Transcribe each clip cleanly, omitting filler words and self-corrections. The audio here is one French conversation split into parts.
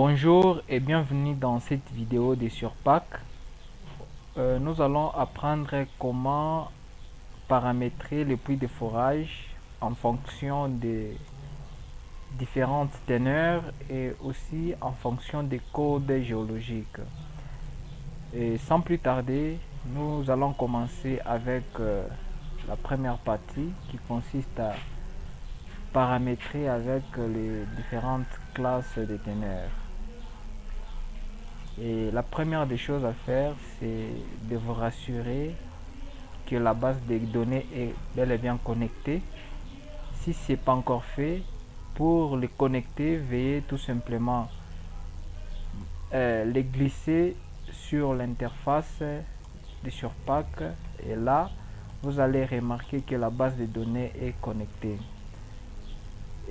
Bonjour et bienvenue dans cette vidéo de Surpack. Nous allons apprendre comment paramétrer le puits de forage en fonction des différentes teneurs et aussi en fonction des codes géologiques. Et sans plus tarder, nous allons commencer avec la première partie qui consiste à paramétrer avec les différentes classes de teneurs. Et la première des choses à faire, c'est de vous rassurer que la base de données est bel et bien connectée. Si ce n'est pas encore fait, pour les connecter, veuillez tout simplement les glisser sur l'interface de Surpack. Et là, vous allez remarquer que la base de données est connectée.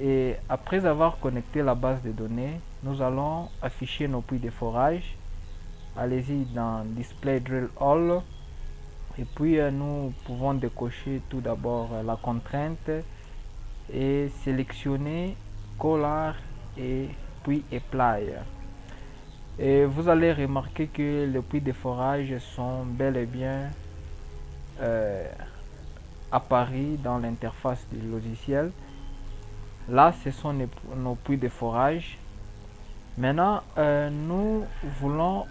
Et après avoir connecté la base de données, nous allons afficher nos puits de forage. Allez-y dans Display Drill All et puis nous pouvons décocher tout d'abord la contrainte et sélectionner Collar et puis Apply. Et vous allez remarquer que les puits de forage sont bel et bien apparus dans l'interface du logiciel. Là, ce sont nos puits de forage. Maintenant, nous voulons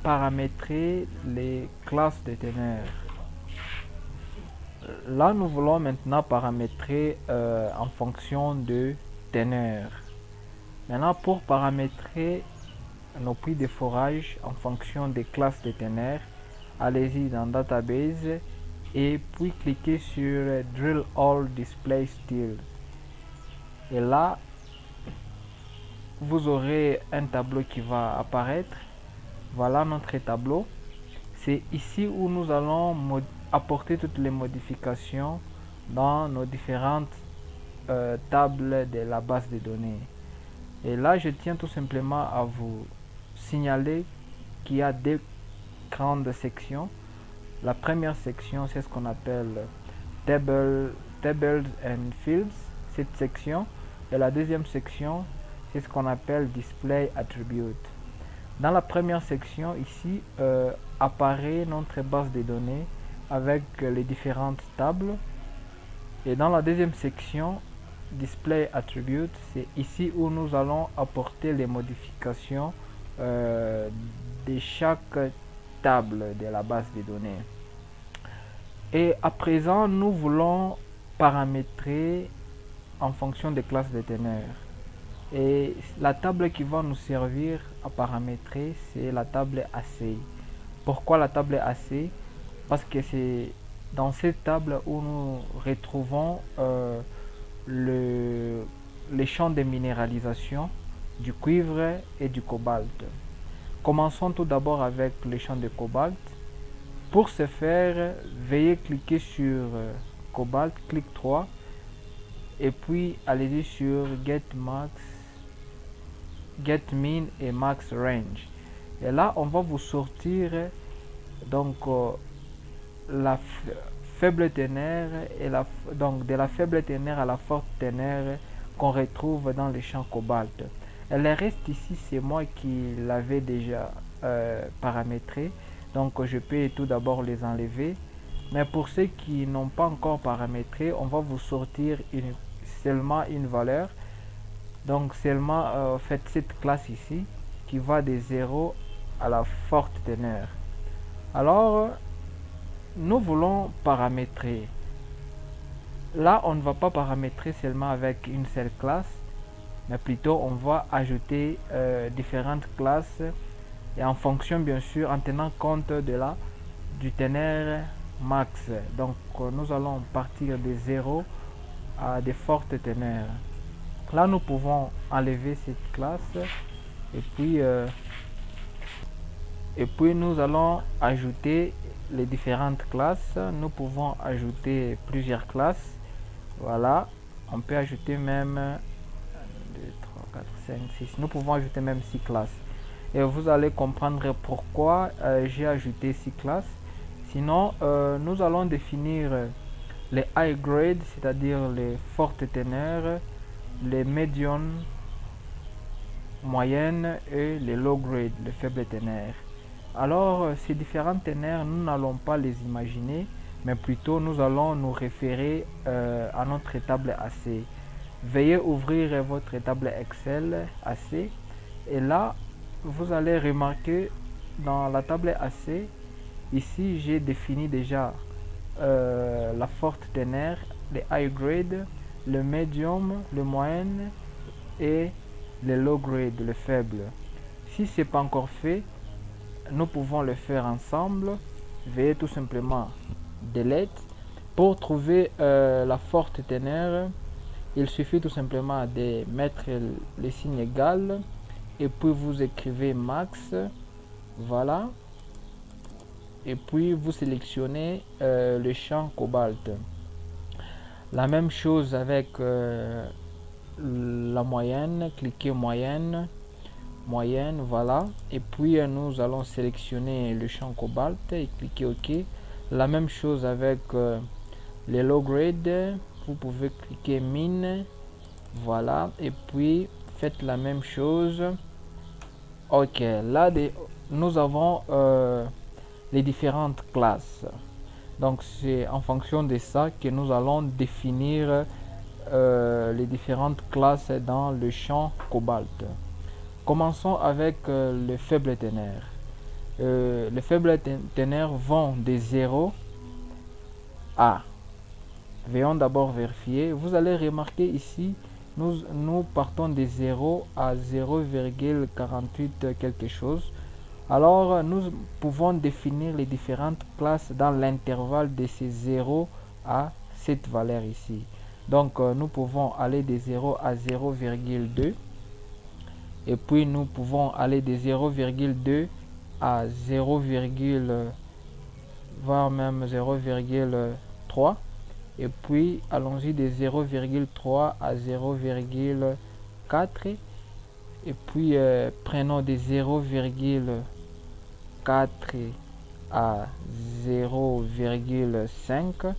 paramétrer les classes de teneur. Là, nous voulons maintenant paramétrer en fonction de teneur. Maintenant, pour paramétrer nos puits de forage en fonction des classes de teneur, allez-y dans Database et puis cliquez sur Drill All Display Styles. Et là, vous aurez un tableau qui va apparaître. Voilà notre tableau. C'est ici où nous allons apporter toutes les modifications dans nos différentes tables de la base de données. Et là, je tiens tout simplement à vous signaler qu'il y a deux grandes sections. La première section, c'est ce qu'on appelle Tables and Fields, cette section. Et la deuxième section, c'est ce qu'on appelle Display Attribute. Dans la première section, ici, apparaît notre base de données avec les différentes tables. Et dans la deuxième section, Display Attribute, c'est ici où nous allons apporter les modifications de chaque table de la base de données. Et à présent, nous voulons paramétrer en fonction des classes de teneur. Et la table qui va nous servir à paramétrer, c'est la table AC. Pourquoi la table AC? Parce que c'est dans cette table où nous retrouvons les champs de minéralisation du cuivre et du cobalt. Commençons tout d'abord avec les champs de cobalt. Pour ce faire, veuillez cliquer sur cobalt, clic 3, et puis allez-y sur Get Max, Get Min et Max Range. Et là, on va vous sortir donc la faible teneur et donc de la faible teneur à la forte teneur qu'on retrouve dans les champs cobalt. Et le reste ici, c'est moi qui l'avais déjà paramétré. Donc je peux tout d'abord les enlever. Mais pour ceux qui n'ont pas encore paramétré, on va vous sortir seulement une valeur. Donc seulement faites cette classe ici qui va de 0 à la forte teneur. Alors nous voulons paramétrer. Là on ne va pas paramétrer seulement avec une seule classe, mais plutôt on va ajouter différentes classes et en fonction bien sûr en tenant compte du teneur max. Donc nous allons partir de 0 à des fortes teneurs. Là nous pouvons enlever cette classe et puis nous allons ajouter les différentes classes. Nous pouvons ajouter plusieurs classes. Voilà, on peut ajouter même 1, 2, 3, 4, 5, 6. Nous pouvons ajouter même 6 classes. Et vous allez comprendre pourquoi j'ai ajouté 6 classes. Sinon, nous allons définir les high grade, c'est-à-dire les fortes teneurs, les medium moyenne et le low grade, le faible ténère. Alors, ces différents ténères, nous n'allons pas les imaginer, mais plutôt nous allons nous référer à notre table AC. Veuillez ouvrir votre table Excel AC et là, vous allez remarquer dans la table AC, ici j'ai défini déjà la forte ténère, le high grade, le medium, le moyen et le low grade, le faible. Si ce n'est pas encore fait, nous pouvons le faire ensemble. Veuillez tout simplement delete. Pour trouver la forte ténère, il suffit tout simplement de mettre le signe égal et puis vous écrivez max, voilà, et puis vous sélectionnez le champ cobalt. La même chose avec la moyenne, cliquez moyenne, voilà, et puis nous allons sélectionner le champ cobalt et cliquer OK. La même chose avec les low grade, vous pouvez cliquer mine, voilà, et puis faites la même chose. OK, là nous avons les différentes classes. Donc c'est en fonction de ça que nous allons définir les différentes classes dans le champ cobalt. Commençons avec le faible ténère. Les faibles ténères vont de 0 à. Veuillons d'abord vérifier. Vous allez remarquer ici, nous partons de 0 à 0,48 quelque chose. Alors, nous pouvons définir les différentes classes dans l'intervalle de ces 0 à cette valeur ici. Donc, nous pouvons aller de 0 à 0,2. Et puis, nous pouvons aller de 0,2 à 0, voire même 0,3. Et puis, allons-y de 0,3 à 0,4. Et puis, prenons de 0,4 à 0,5.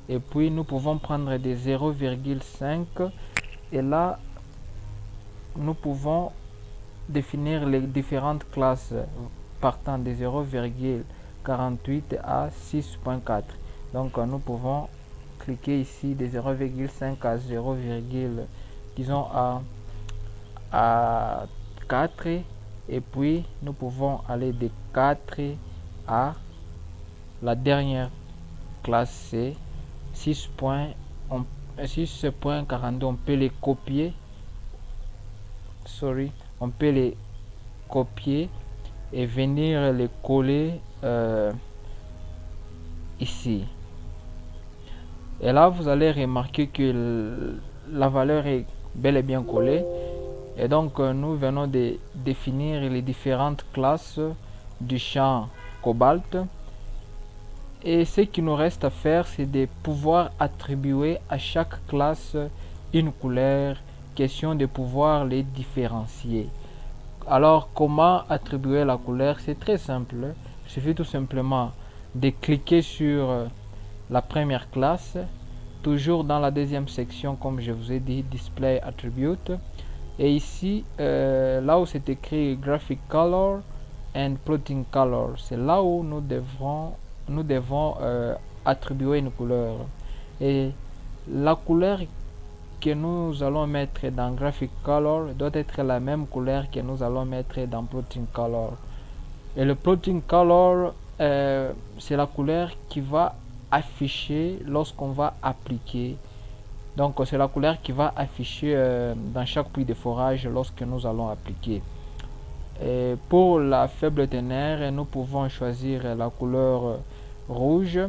Et puis, nous pouvons prendre de 0,5. Et là, nous pouvons définir les différentes classes partant de 0,48 à 6,4. Donc, nous pouvons cliquer ici de 0,5 à 0, disons à 4 et puis nous pouvons aller de 4 à la dernière classe C 6.42. On peut les copier, on peut les copier et venir les coller ici. Et là, vous allez remarquer que la valeur est bel et bien collée. Et donc, nous venons de définir les différentes classes du champ cobalt. Et ce qui nous reste à faire, c'est de pouvoir attribuer à chaque classe une couleur. Question de pouvoir les différencier. Alors, comment attribuer la couleur? C'est très simple. Il suffit tout simplement de cliquer sur la première classe, toujours dans la deuxième section, comme je vous ai dit, Display Attribute. Et ici, là où c'est écrit Graphic Color and Plotting Color, c'est là où nous devons attribuer une couleur. Et la couleur que nous allons mettre dans Graphic Color doit être la même couleur que nous allons mettre dans Plotting Color. Et le Plotting Color, c'est la couleur qui va afficher lorsqu'on va appliquer. Donc c'est la couleur qui va afficher dans chaque puits de forage lorsque nous allons appliquer. Et pour la faible ténère, nous pouvons choisir la couleur rouge.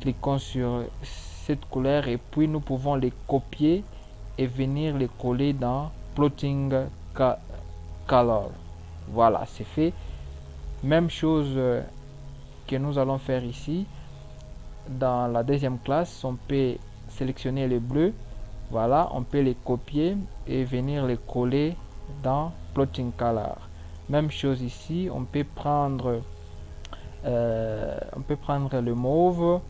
Cliquons sur cette couleur et puis nous pouvons les copier et venir les coller dans Plotting Color. Voilà, c'est fait. Même chose que nous allons faire ici. Dans la deuxième classe, on peut sélectionner les bleus. Voilà, on peut les copier et venir les coller dans Plotting Color. Même chose ici, on peut prendre le mauve,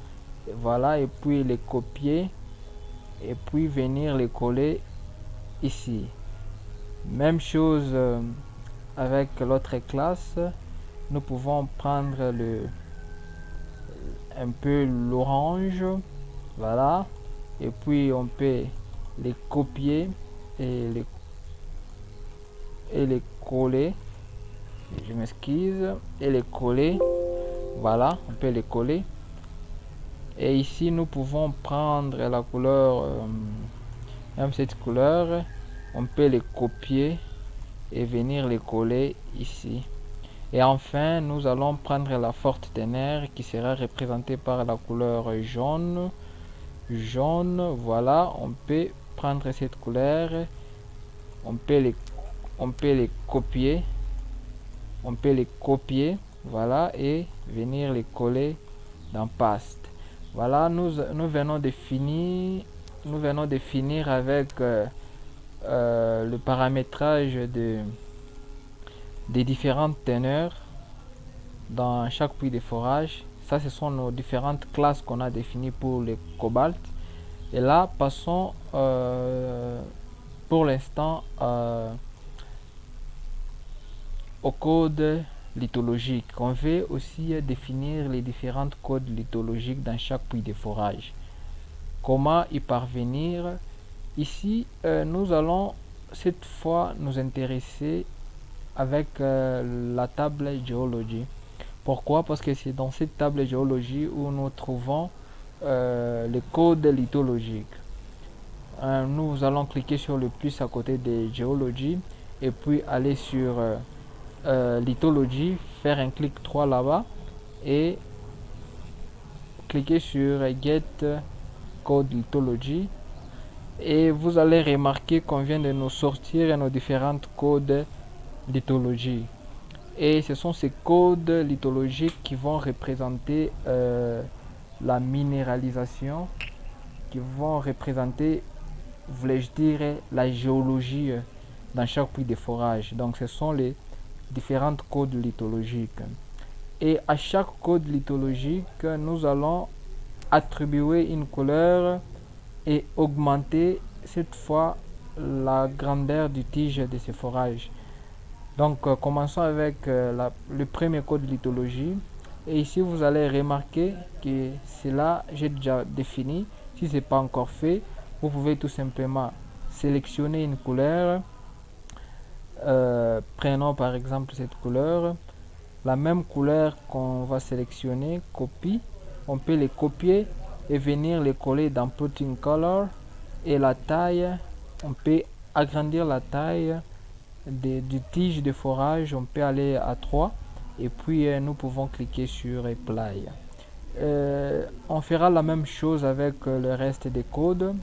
voilà, et puis les copier et puis venir les coller ici. Même chose avec l'autre classe, nous pouvons prendre un peu l'orange, voilà, et puis on peut les copier et les coller, je m'excuse, et les coller, voilà, on peut les coller. Et ici nous pouvons prendre la couleur, même cette couleur, on peut les copier et venir les coller ici. Et enfin, nous allons prendre la forte ténère qui sera représentée par la couleur jaune. Jaune, voilà, on peut prendre cette couleur, on peut les copier, voilà, et venir les coller dans Paste. Voilà, nous venons de finir, avec le paramétrage des différentes teneurs dans chaque puits de forage. Ça, ce sont nos différentes classes qu'on a définies pour le cobalt. Et là, passons pour l'instant au code lithologique. On veut aussi définir les différents codes lithologiques dans chaque puits de forage. Comment y parvenir? Ici, nous allons cette fois nous intéresser avec la table géologie. Pourquoi? Parce que c'est dans cette table géologie où nous trouvons les codes lithologiques. Nous allons cliquer sur le plus à côté de géologie et puis aller sur lithologie, faire un clic droit là-bas et cliquer sur Get Code Lithology. Et vous allez remarquer qu'on vient de nous sortir nos différents codes lithologie. Et ce sont ces codes lithologiques qui vont représenter la minéralisation, qui vont représenter, voulais-je dire, la géologie dans chaque puits de forage. Donc ce sont les différents codes lithologiques. Et à chaque code lithologique, nous allons attribuer une couleur et augmenter cette fois la grandeur du tige de ces forages. Donc commençons avec le premier code lithologie. Et ici vous allez remarquer que c'est là j'ai déjà défini. Si ce n'est pas encore fait, vous pouvez tout simplement sélectionner une couleur. Prenons par exemple cette couleur. La même couleur qu'on va sélectionner, copie. On peut les copier et venir les coller dans Plotting Color. Et la taille, on peut agrandir la taille du tige de forage, on peut aller à 3 et puis nous pouvons cliquer sur Apply. On fera la même chose avec le reste des codes.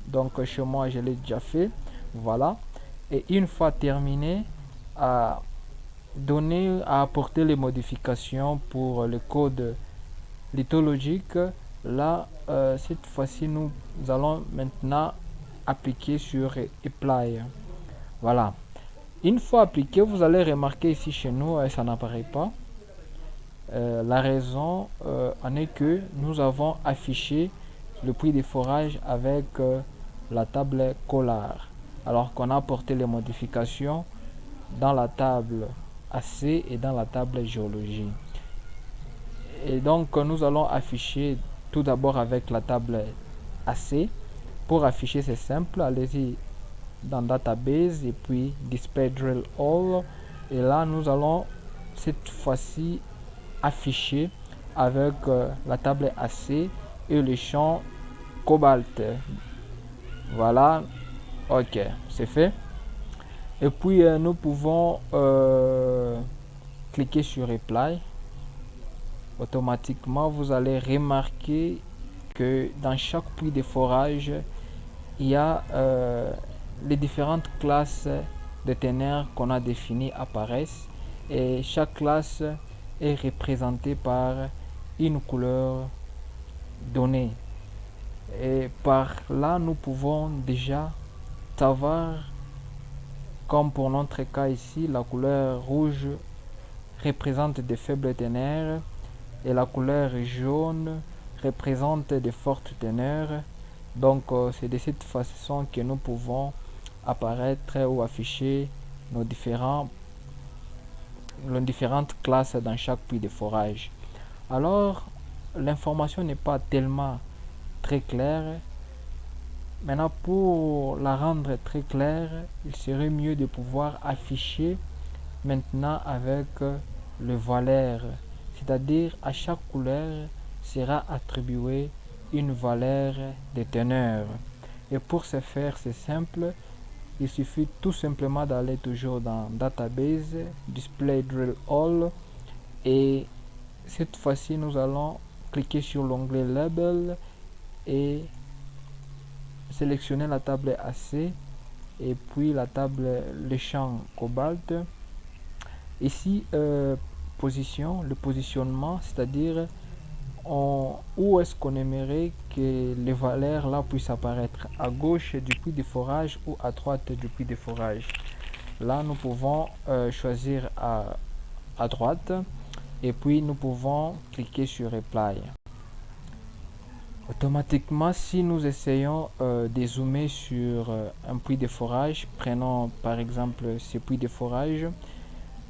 Donc chez moi je l'ai déjà fait, voilà. Et une fois terminé, à apporter les modifications pour le code lithologique. Là cette fois-ci nous allons maintenant appliquer sur Apply. Voilà. Une fois appliqué, vous allez remarquer ici chez nous, ça n'apparaît pas. La raison en est que nous avons affiché le puits de forage avec la table Collar, alors qu'on a apporté les modifications dans la table AC et dans la table géologie. Et donc nous allons afficher tout d'abord avec la table AC. Pour afficher, c'est simple, allez-y dans Database et puis Display Drill All. Et là, nous allons cette fois-ci afficher avec la table AC et le champ Cobalt. Voilà, ok, c'est fait. Et puis, nous pouvons cliquer sur Apply. Automatiquement, vous allez remarquer que dans chaque puits de forage, il y a les différentes classes de teneurs qu'on a définies apparaissent et chaque classe est représentée par une couleur donnée. Et par là, nous pouvons déjà savoir, comme pour notre cas ici, la couleur rouge représente des faibles teneurs et la couleur jaune représente des fortes teneurs. Donc c'est de cette façon que nous pouvons apparaître ou afficher nos différentes classes dans chaque puits de forage. Alors, l'information n'est pas tellement très claire. Maintenant, pour la rendre très claire, il serait mieux de pouvoir afficher maintenant avec le valeur, c'est-à-dire à chaque couleur sera attribuée une valeur de teneur. Et pour ce faire, c'est simple, il suffit tout simplement d'aller toujours dans Database, Display Drill All, et cette fois-ci nous allons cliquer sur l'onglet Label et sélectionner la table AC et puis la table, le champ Cobalt. Ici, position, le positionnement, c'est-à-dire où est-ce qu'on aimerait que les valeurs là puissent apparaître, à gauche du puits de forage ou à droite du puits de forage. Là, nous pouvons choisir à droite et puis nous pouvons cliquer sur Apply. Automatiquement, si nous essayons de zoomer sur un puits de forage, prenons par exemple ce puits de forage.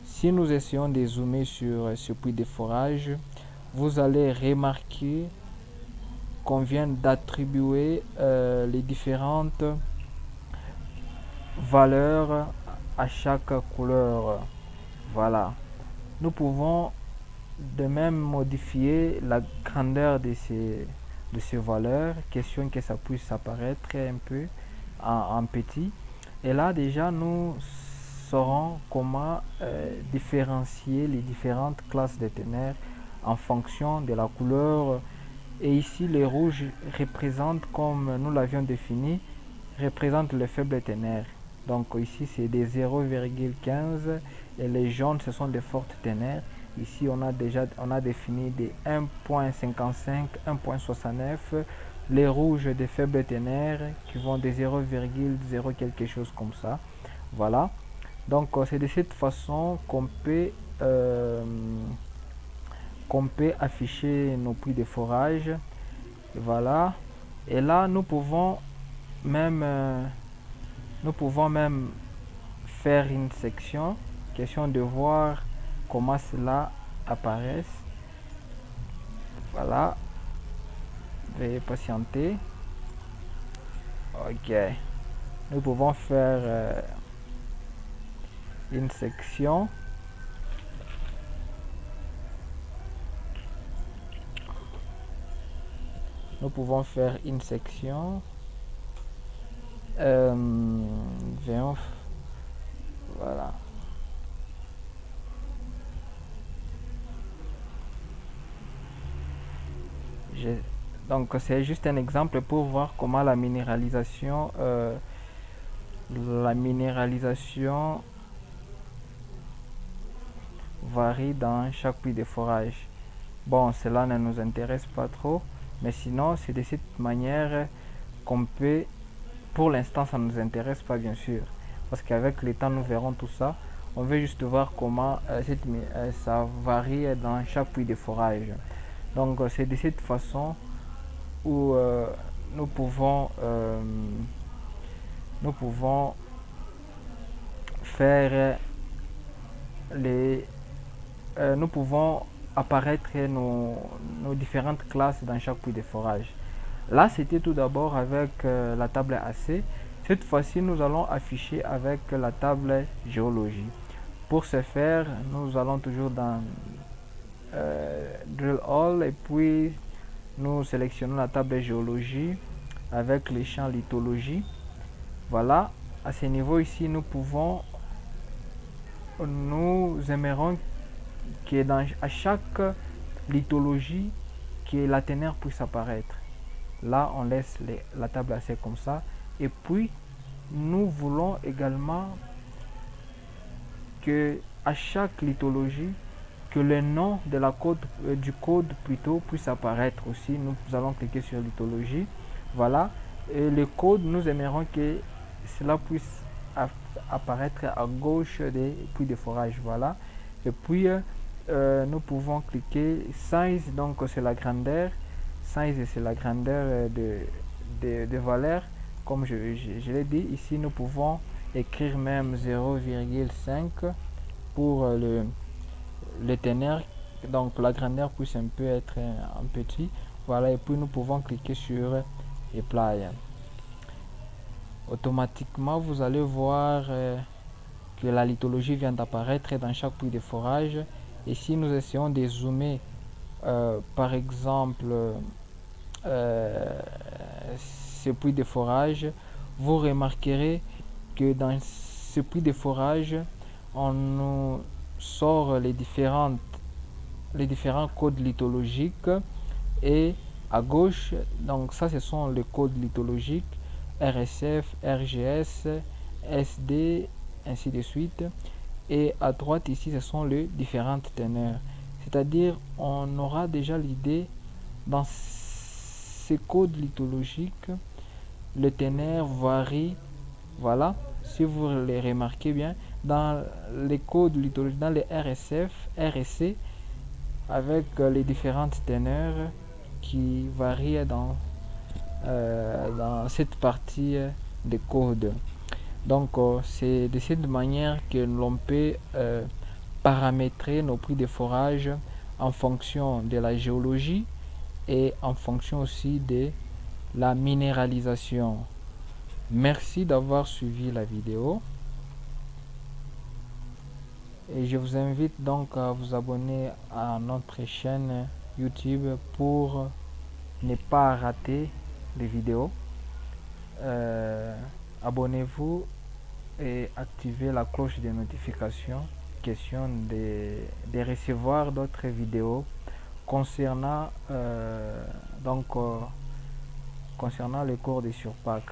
Si nous essayons de zoomer sur ce puits de forage, vous allez remarquer qu'on vient d'attribuer les différentes valeurs à chaque couleur. Voilà. Nous pouvons de même modifier la grandeur de ces valeurs, question que ça puisse apparaître un peu en petit. Et là déjà nous saurons comment différencier les différentes classes de teneur en fonction de la couleur. Et ici les rouges représentent, comme nous l'avions défini, représentent le faible teneur. Donc ici c'est des 0,15 et les jaunes ce sont des fortes teneurs. Ici on a défini des 1.55, 1.69, les rouges des faibles teneurs qui vont de 0,0 quelque chose comme ça. Voilà. Donc c'est de cette façon qu'on peut afficher nos puits de forage. Voilà. Et là nous pouvons même faire une section, question de voir comment cela apparaît. Voilà, veuillez patienter. Ok, nous pouvons faire une section. Nous pouvons faire une section. Voilà. Donc c'est juste un exemple pour voir comment la minéralisation varie dans chaque puits de forage. Bon, cela ne nous intéresse pas trop, mais sinon c'est de cette manière qu'on peut, pour l'instant ça ne nous intéresse pas bien sûr, parce qu'avec le temps nous verrons tout ça. On veut juste voir comment ça varie dans chaque puits de forage. Donc c'est de cette façon où nous pouvons faire nous pouvons apparaître nos différentes classes dans chaque puits de forage. Là c'était tout d'abord avec la table AC. Cette fois-ci nous allons afficher avec la table géologie. Pour ce faire, nous allons toujours dans Drill All et puis nous sélectionnons la table géologie avec les champs lithologie. Voilà, à ce niveau ici nous aimerons que à chaque lithologie que la teneur puisse apparaître. Là on laisse la table AC comme ça, et puis nous voulons également que à chaque lithologie que le nom de du code plutôt puisse apparaître aussi. Nous allons cliquer sur lithologie. Voilà, et le code, nous aimerions que cela puisse apparaître à gauche des puits de forage. Voilà, et puis nous pouvons cliquer size, donc c'est la grandeur. Size, c'est la grandeur de valeur. comme je l'ai dit, ici nous pouvons écrire même 0,5 pour le teneur, donc la grandeur puisse un peu être en petit. Voilà, et puis nous pouvons cliquer sur Apply. Automatiquement, vous allez voir que la lithologie vient d'apparaître dans chaque puits de forage. Et si nous essayons de zoomer, par exemple, ce puits de forage, vous remarquerez que dans ce puits de forage, on nous sort les différents codes lithologiques, et à gauche, donc ça ce sont les codes lithologiques RSF, RGS, SD, ainsi de suite, et à droite ici ce sont les différentes teneurs, c'est-à-dire on aura déjà l'idée dans ces codes lithologiques, le teneur varie. Voilà, si vous les remarquez bien, dans les codes lithologiques, dans les RSF, RSC, avec les différentes teneurs qui varient dans cette partie des codes. Donc c'est de cette manière que l'on peut paramétrer nos prix de forage en fonction de la géologie et en fonction aussi de la minéralisation. Merci d'avoir suivi la vidéo et je vous invite donc à vous abonner à notre chaîne YouTube pour ne pas rater les vidéos. Abonnez-vous et activez la cloche de notification, question de recevoir d'autres vidéos concernant concernant le cours de Surpack.